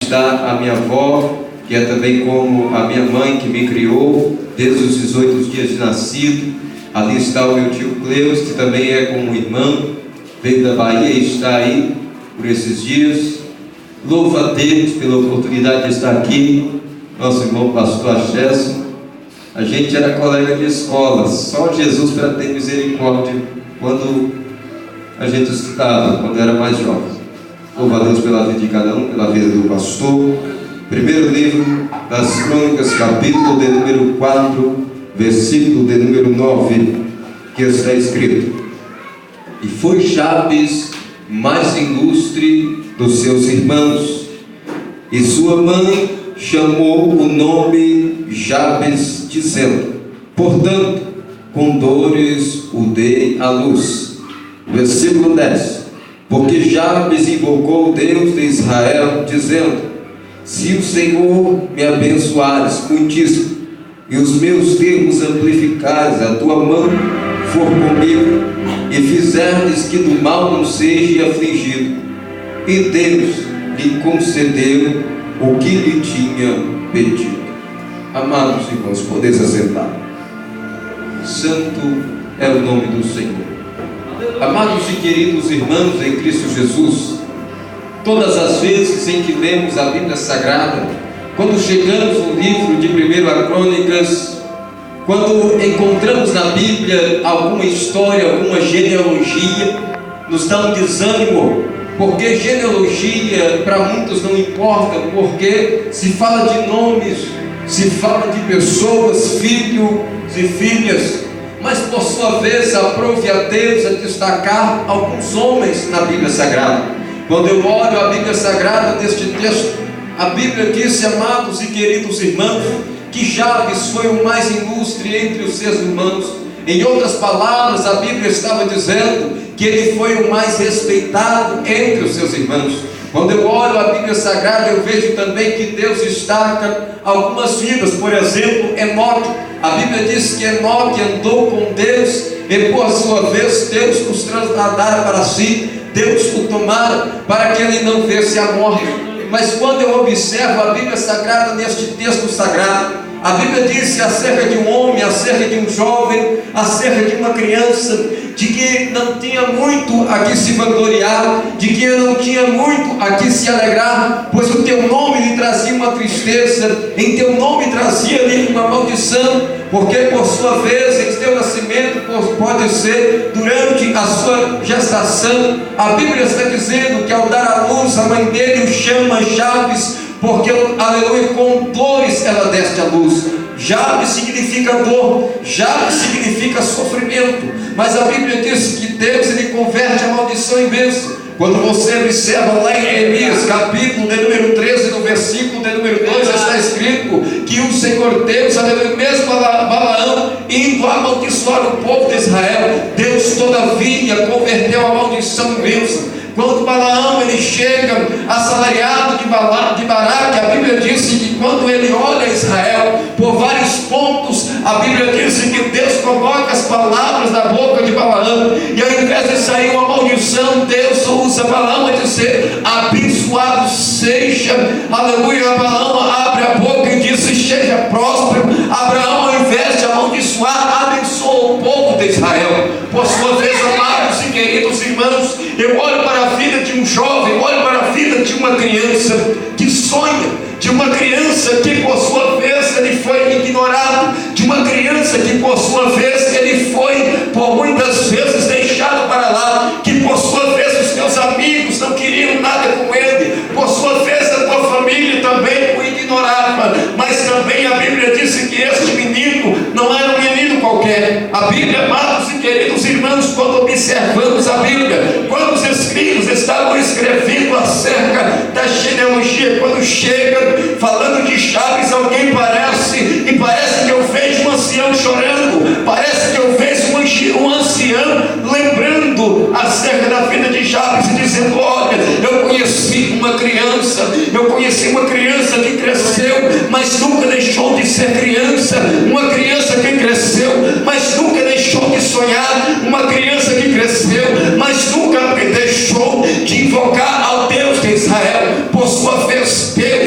Está a minha avó, que é também como a minha mãe que me criou desde os 18 dias de nascido. Ali está o meu tio Cleus, que também é como irmão, veio da Bahia e está aí por esses dias. Louvo a Deus pela oportunidade de estar aqui. Nosso irmão pastor Achesso, a gente era colega de escola, só Jesus para ter misericórdia quando a gente estudava, quando era mais jovem. Louvo a Deus pela vida de cada um, pela vida do pastor. Primeiro livro das Crônicas, capítulo de número 4, versículo de número 9, que está escrito: E foi Jabes mais ilustre dos seus irmãos, e sua mãe chamou o nome Jabes, dizendo: Portanto, com dores o dei à luz. Versículo 10: Porque Jabes invocou o Deus de Israel, dizendo: Se o Senhor me abençoares muitíssimo, e os meus termos amplificares, a tua mão for comigo, e fizerdes que do mal não seja afligido. E Deus lhe concedeu o que lhe tinha pedido. Amados irmãos, podeis assentar. Santo é o nome do Senhor. Amados e queridos irmãos em Cristo Jesus, todas as vezes em que lemos a Bíblia Sagrada, quando chegamos no livro de 1 Crônicas, quando encontramos na Bíblia alguma história, alguma genealogia, nos dá um desânimo, porque genealogia para muitos não importa, porque se fala de nomes, se fala de pessoas, filhos e filhas, mas por sua vez aprove a Deus a destacar alguns homens na Bíblia Sagrada. Quando eu olho a Bíblia Sagrada deste texto, a Bíblia disse, amados e queridos irmãos, que Jabes foi o mais ilustre entre os seus irmãos. Em outras palavras, a Bíblia estava dizendo que ele foi o mais respeitado entre os seus irmãos. Quando eu olho a Bíblia Sagrada, eu vejo também que Deus destaca algumas vidas. Por exemplo, Enoque. A Bíblia diz que Enoque andou com Deus e por sua vez Deus os trasladara para si, Deus o tomara para que ele não visse a morte. Mas quando eu observo a Bíblia Sagrada neste texto sagrado, a Bíblia diz acerca de um homem, acerca de um jovem, acerca de uma criança, de que não tinha muito a que se vangloriar, de que não tinha muito a que se alegrar, pois o teu nome lhe trazia uma tristeza, em teu nome trazia-lhe uma maldição, porque por sua vez, em teu nascimento, pode ser durante a sua gestação. A Bíblia está dizendo que ao dar à luz, a mãe dele o chama Jabes, porque, aleluia, com dores ela deste à luz. Jabes significa dor, Jabes significa sofrimento, mas a Bíblia diz que Deus ele converte a maldição em bênção. Quando você observa lá em Jeremias, capítulo de número 13, no versículo de número 2, está escrito que o Senhor Deus, aleluia, mesmo Balaão indo amaldiçoar o povo de Israel, Deus todavia converteu a maldição em bênção. Quando Balaão ele chega assalariado de Baraque, a Bíblia diz que quando ele olha Israel, por vários pontos, a Bíblia diz que Deus coloca as palavras na boca de Balaão, e ao invés de sair uma maldição, Deus usa Balaão a dizer: abençoado seja, aleluia. Balaão abre a boca e diz: seja próspero. Abraão, ao invés de amaldiçoar, abençoa o povo de Israel. Por sua vez, amados e queridos irmãos, eu olho para a vida de um jovem, olho para a vida de uma criança que sonha, de uma criança que por sua vez ele foi ignorado, de uma criança que por sua vez ele foi por muitas vezes deixado para lá, que por sua vez os teus amigos não queriam nada com ele, por sua vez a tua família também o ignorava, mas também a Bíblia disse que este menino não era um menino qualquer. A Bíblia, amados e queridos irmãos, quando observamos a Bíblia, quando os escribas estavam escrevendo acerca da genealogia, quando chega falando de Jabes, alguém parece que eu vejo um ancião chorando, parece que eu vejo um ancião lembrando acerca da vida de Jabes e dizendo: olha, eu conheci uma criança que cresceu, mas nunca deixou de ser criança, uma criança que cresceu, mas nunca deixou de sonhar, uma criança que cresceu, mas nunca deixou de invocar ao Deus de Israel. Por sua vez, Deus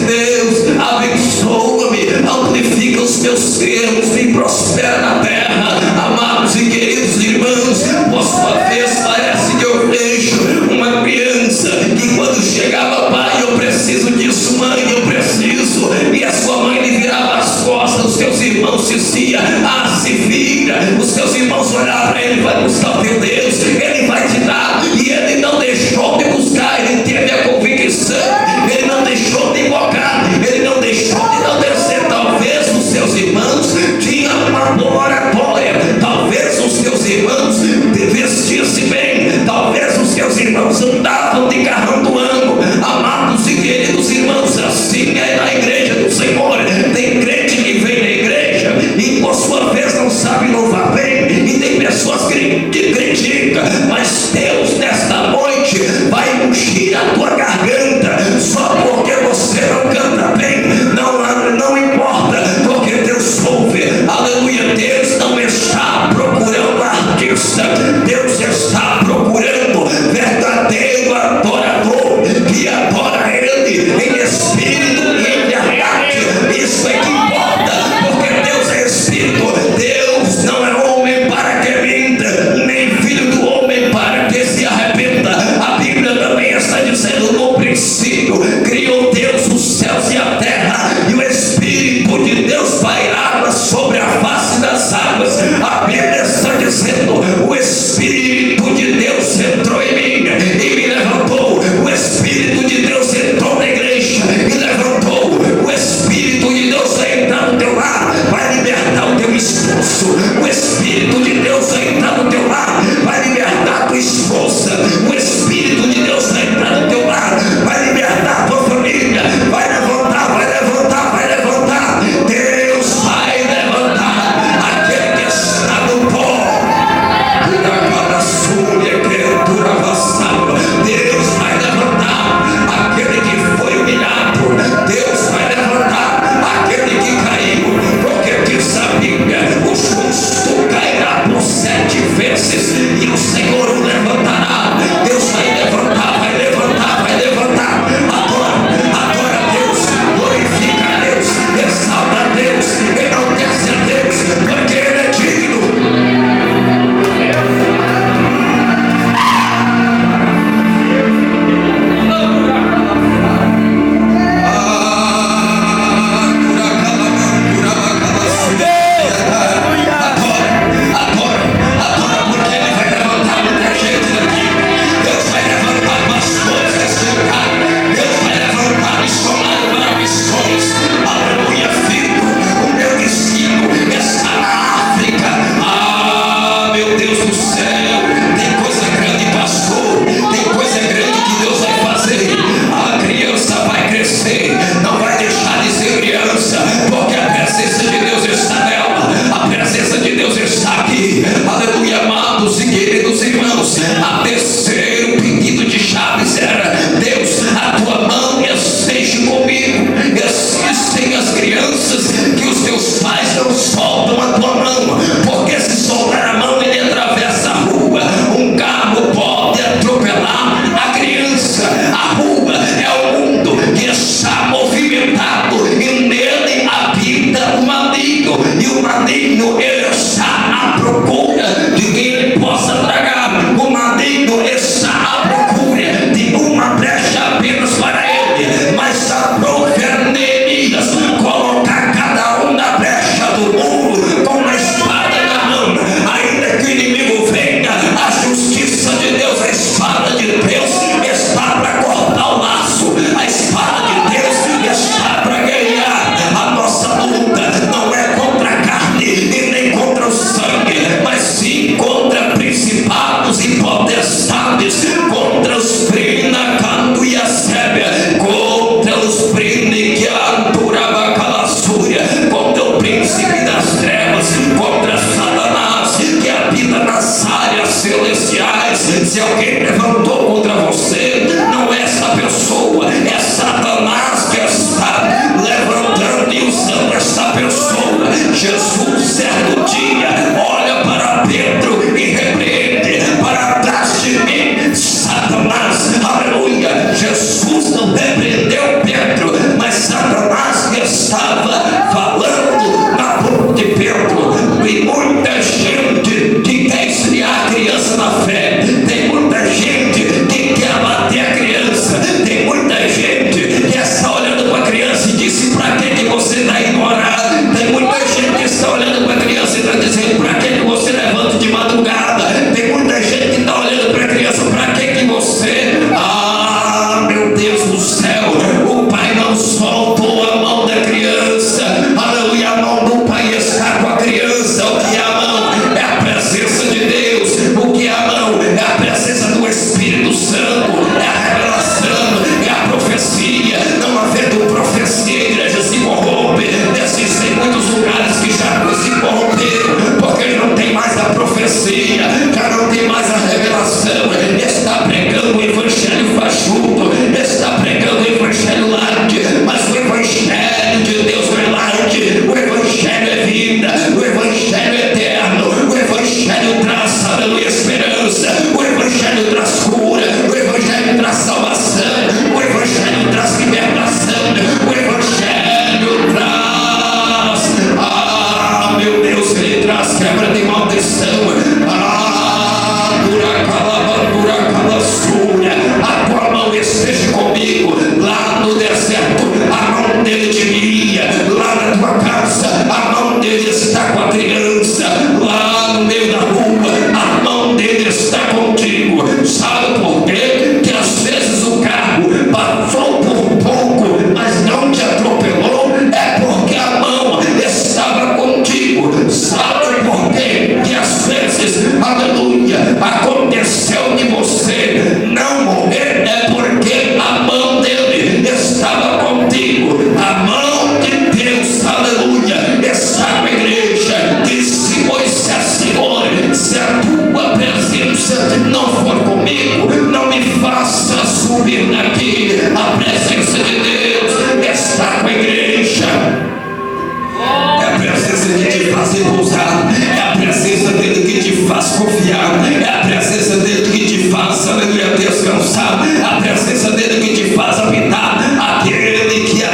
Deus, abençoa-me, amplifica os meus termos, me prospera na terra. Amados e queridos irmãos, por sua vez parece que eu vejo uma criança que quando chegava: pai, eu preciso disso, mãe, eu preciso, e a sua mãe lhe virava as costas, os seus irmãos diziam: ah, se vira. Os seus irmãos olhavam para ele: vai buscar o teu Deus, ele vai te dar. E ele não deixou de buscar, ele teve a convicção, ele não deixou de invocar, ele não deixou de enaltecer. Talvez os seus irmãos tinham uma boa oratória, talvez os seus irmãos vestiam-se bem, talvez os seus irmãos andavam de carrão do ângulo. Amados e queridos irmãos,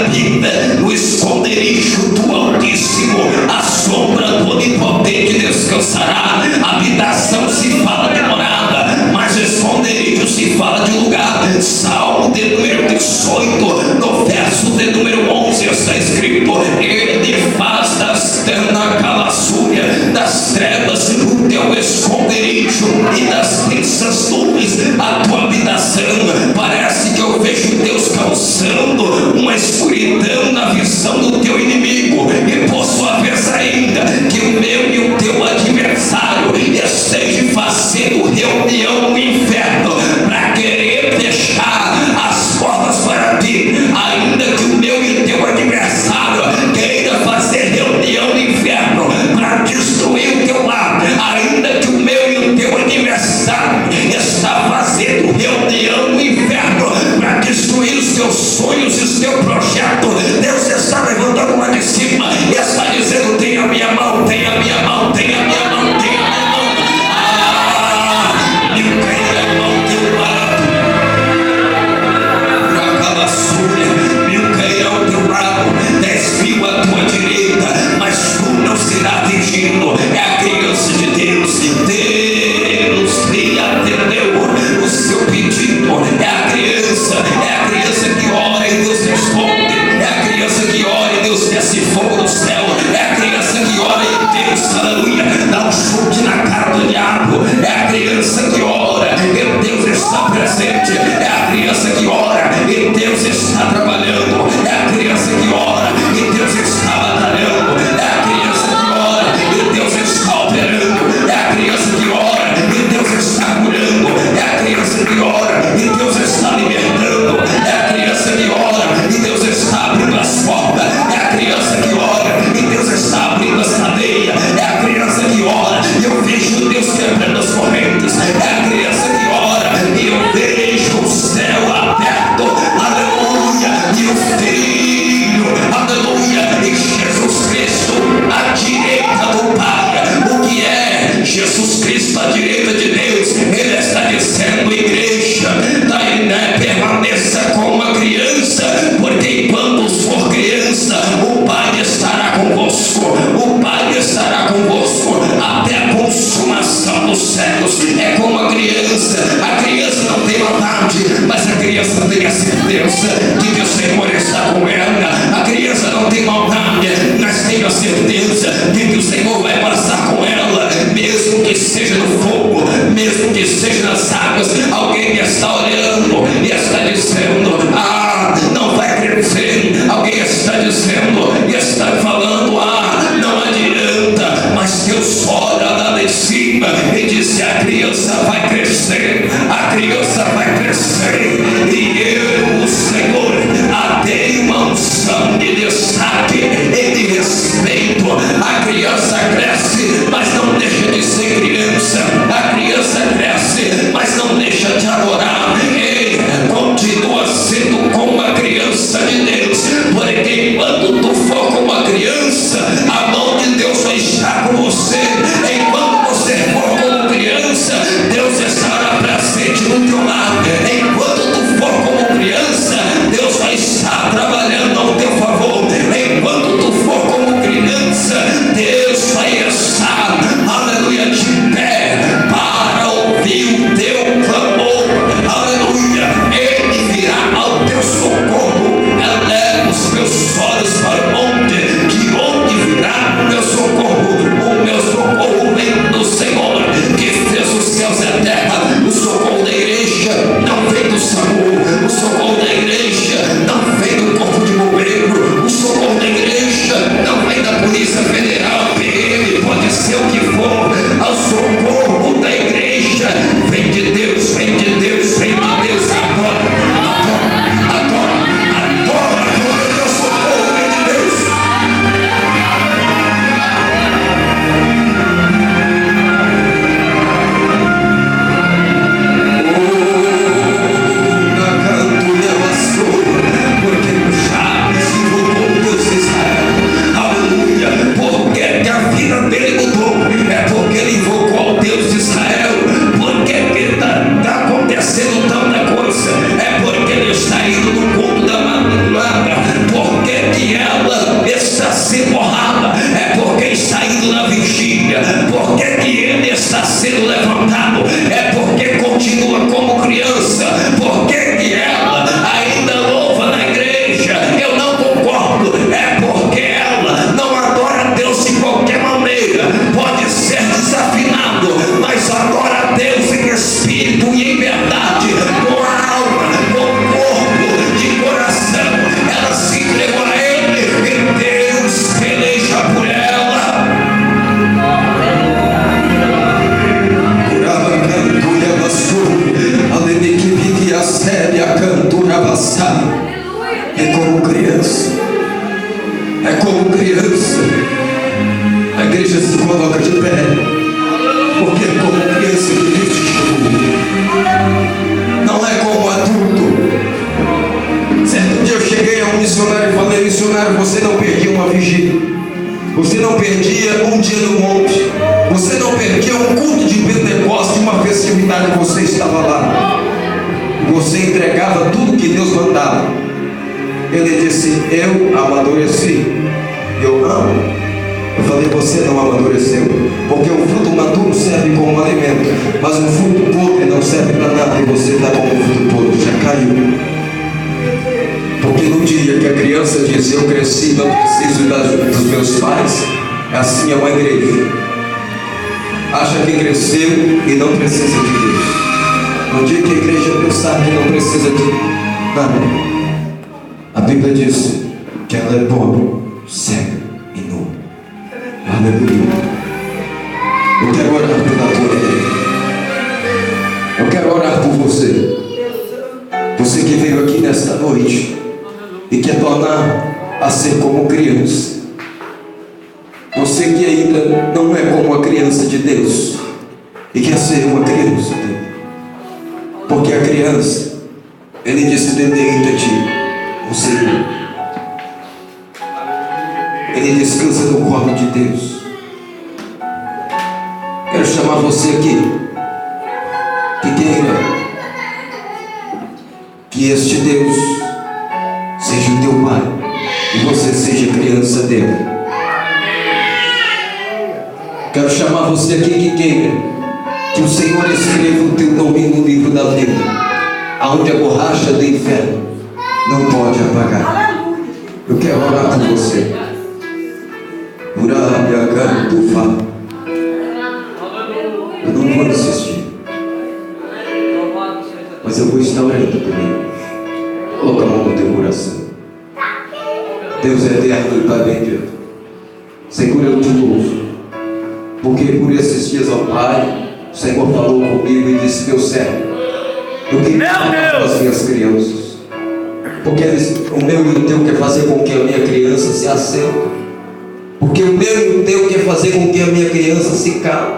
vida, no esconderijo do Altíssimo, a sombra do Onipotente descansará. Habitação se fala de morada, mas esconderijo se fala de lugar. Salmo de número 18, no verso de número 11 está escrito: Ele faz das trevas o teu esconderijo e das densas nuvens a tua habitação. Parece que eu vejo Deus causando uma escuridão na visão do teu inimigo, e por sua vez ainda que o meu e o teu adversário estejam fazendo reunião no inferno para querer fechar as portas para ti. Ainda que o meu e o teu adversário queira fazer reunião no inferno para destruir o teu lar, ainda que o meu e o teu adversário está fazendo reunião no inferno para destruir os teus sonhos e os teus projetos, Deus está levantando lá de cima e está dizendo: tem a minha mão, tem a minha mão, tem a minha mão, tem a minha mão. É a criança de Deus. Deus lhe atendeu o seu pedido. É a criança que ora e Deus responde. É a criança que ora e Deus desce fogo do céu. É a criança que ora e Deus, aleluia, dá um chute na cara do diabo. É a criança que ora e Deus está presente. É a criança que ora e Deus está trabalhando. É a criança que ora e Deus está batalhando. É a criança que ora e Deus está operando. É a criança que ora e Deus está curando. É a criança que ora e Deus está libertando. É a criança que ora e Deus está abrindo as portas. É a criança que ora e Deus está abrindo as cadeias. É a criança que ora e eu vejo Deus quebrando as correntes. É a criança que ora e eu vejo o céu aberto. Aleluia. E o Filho, aleluia, e Jesus Cristo à direita do Pai. O que é Jesus Cristo à direita de Deus? Ele está dizendo: igreja, daí, né, permaneça como uma criança, porque enquanto for criança, o Pai estará convosco. O Pai estará convosco até a consumação dos séculos. É como a criança. A criança não tem maldade, mas a criança tem a certeza de que o Senhor está com ela. A criança não tem maldade, mas tem a certeza de que o Senhor vai passar com ela, mesmo que seja no fogo, mesmo que seja nas águas. Alguém está olhando e está dizendo: não vai crescer. Alguém está dizendo e está falando: não adianta. Mas Deus olha lá de cima e diz: a criança vai crescer, a criança vai crescer. E eu, o Senhor, dei uma unção de destaque e de respeito. A criança cresce, mas não deixa de ser criança. A criança cresce, mas não deixa de adorar. Ele continua sendo como a criança de Deus, porque enquanto tu for como a criança, a mão de Deus vai estar com você. Enquanto você for como criança, Deus estará presente no teu lar. Enquanto tu for como criança, Deus vai estar trabalhando ao teu favor. Enquanto tu for como criança, Deus vai estar, aleluia, de pé para ouvir o teu clamor. Aleluia. Ele virá ao teu socorro. Eleva os meus olhos para o monte, de onde como criança. A igreja se coloca de pé, porque é como criança que Deus te chamou. Não é como adulto. Certo dia eu cheguei a um missionário e falei: missionário, você não perdia uma vigília, você não perdia um dia no monte, você não perdia um culto de Pentecostes, uma festividade, você estava lá, você entregava tudo que Deus mandava. Ele disse: eu amadureci. Eu amo. Eu falei: você não amadureceu, porque um fruto maduro serve como alimento, mas um fruto podre não serve para nada, e você está como um fruto podre, já caiu. Porque no dia que a criança diz: eu cresci, não preciso dos meus pais, assim é uma igreja. Acha que cresceu e não precisa de Deus. No dia que a igreja pensar que não precisa de nada, a Bíblia diz que ela é pobre, cega e nua. Aleluia. Eu quero orar pela tua igreja. Eu quero orar por você. Você que veio aqui nesta noite e quer tornar a ser como criança. Você que ainda não é como a criança de Deus e quer ser uma criança dele. Porque a criança, ele disse: deleita-te no Senhor. Ele descansa no colo de Deus. Quero chamar você aqui que queira que este Deus seja o teu Pai e você seja criança dele. Quero chamar você aqui que queira que o Senhor escreva o teu nome no livro da vida, aonde a borracha do inferno não pode apagar. Eu quero orar por você. Eu não vou insistir, mas eu vou estar orando comigo. Coloca a mão no teu coração. Deus é eterno e Pai bendito, Senhor, eu te louvo, porque por esses dias, ó Pai, o Senhor falou comigo e disse: meu servo, eu queria falar com as minhas crianças, porque o meu e o teu quer fazer com que a minha criança se assenta, porque o meu e o teu quer fazer com que a minha criança se cale,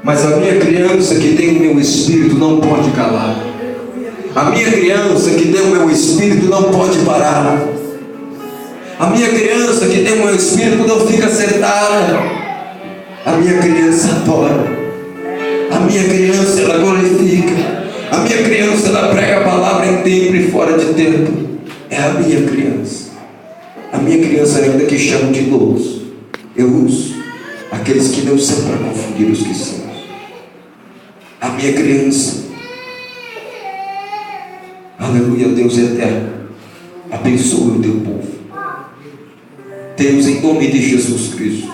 mas a minha criança que tem o meu espírito não pode calar. A minha criança que tem o meu espírito não pode parar. A minha criança que tem o meu espírito não fica sentada. A minha criança adora. A minha criança, ela glorifica. A minha criança, ela prega a palavra em tempo e fora de tempo. É a minha criança. A minha criança, ainda que chamam de loucos, eu uso aqueles que não são para confundir os que são. A minha criança, aleluia, Deus eterno, abençoe o teu povo. Deus, em nome de Jesus Cristo,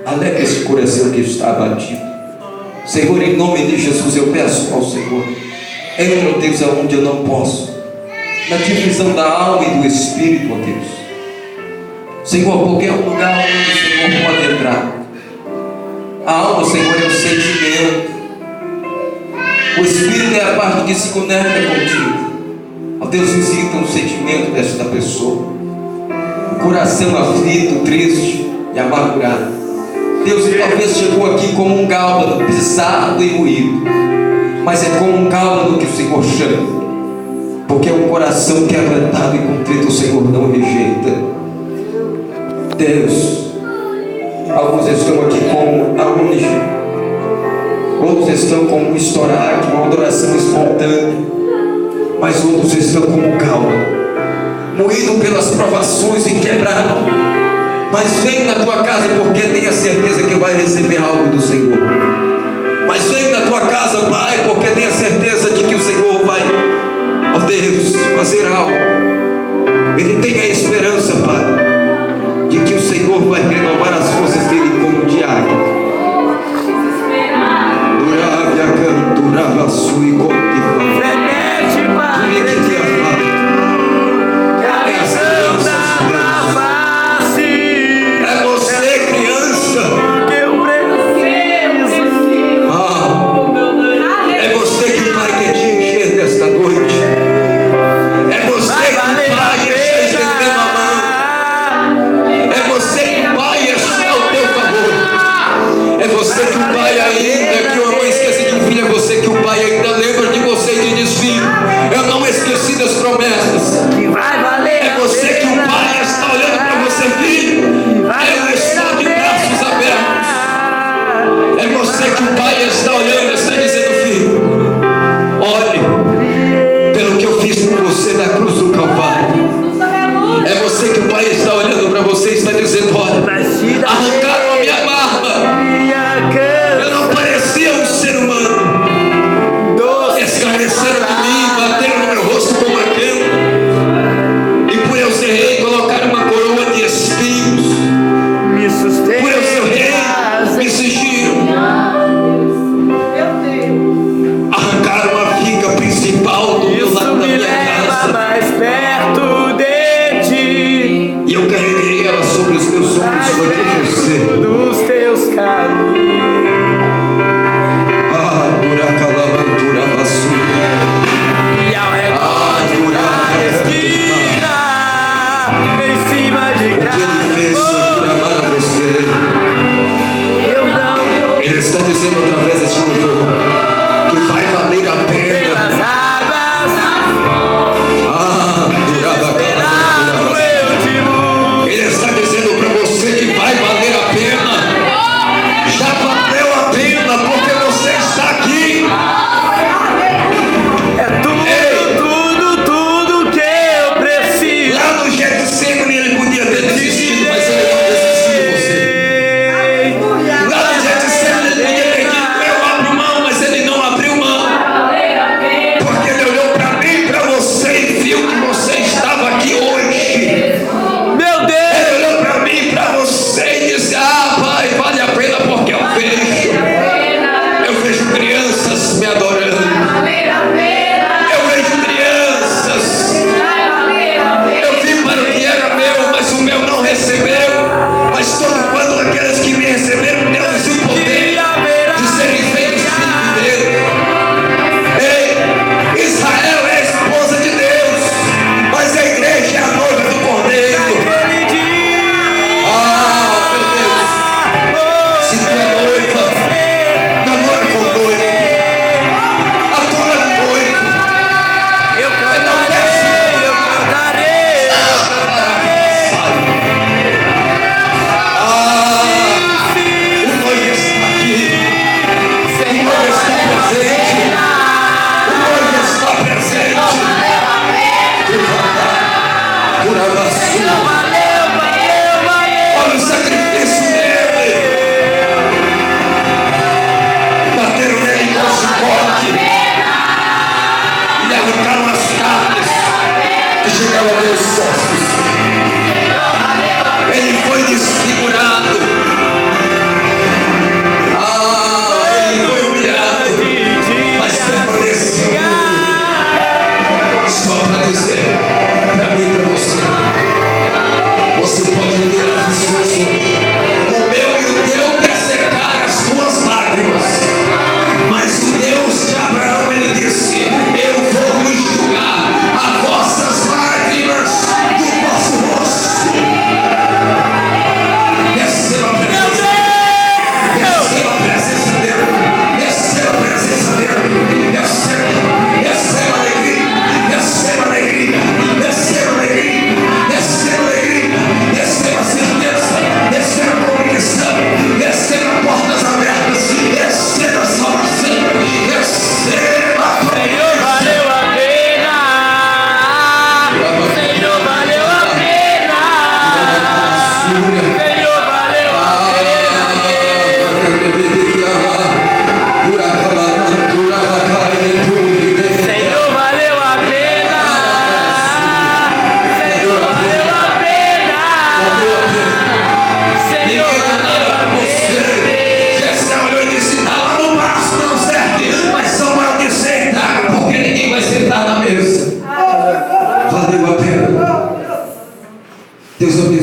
alegra esse coração que está abatido. Senhor, em nome de Jesus, eu peço ao Senhor, entra, Deus, aonde eu não posso, na divisão da alma e do espírito, ó Deus. Senhor, porque é um lugar onde o Senhor pode entrar. A alma, Senhor, é o sentimento. O espírito é a parte que se conecta contigo. Ó Deus, visita o sentimento desta pessoa, o coração aflito, triste e amargurado. Deus, e talvez chegou aqui como um gálbano pisado e moído, mas é como um gálbano que o Senhor chama, porque é um coração quebrantado e contrito o Senhor não rejeita. Deus, alguns estão aqui como a única, outros estão como um estoraque, uma adoração espontânea, mas outros estão como calma, moído pelas provações e quebrado. Mas vem na tua casa porque tenha certeza que vai receber algo do Senhor. Mas vem na tua casa, Pai, porque tenha certeza de que o Senhor vai, ó Deus, fazer algo. Ele tem a esperança, Pai, de que o Senhor vai renovar as forças dele como de águia.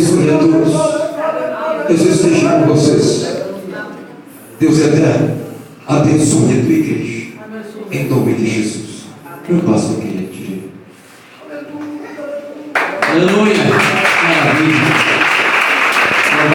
abençoe a todos. Deus esteja com vocês. Deus eterno, abençoe a tua igreja. Em nome de Jesus. Eu passo, querido. Aleluia.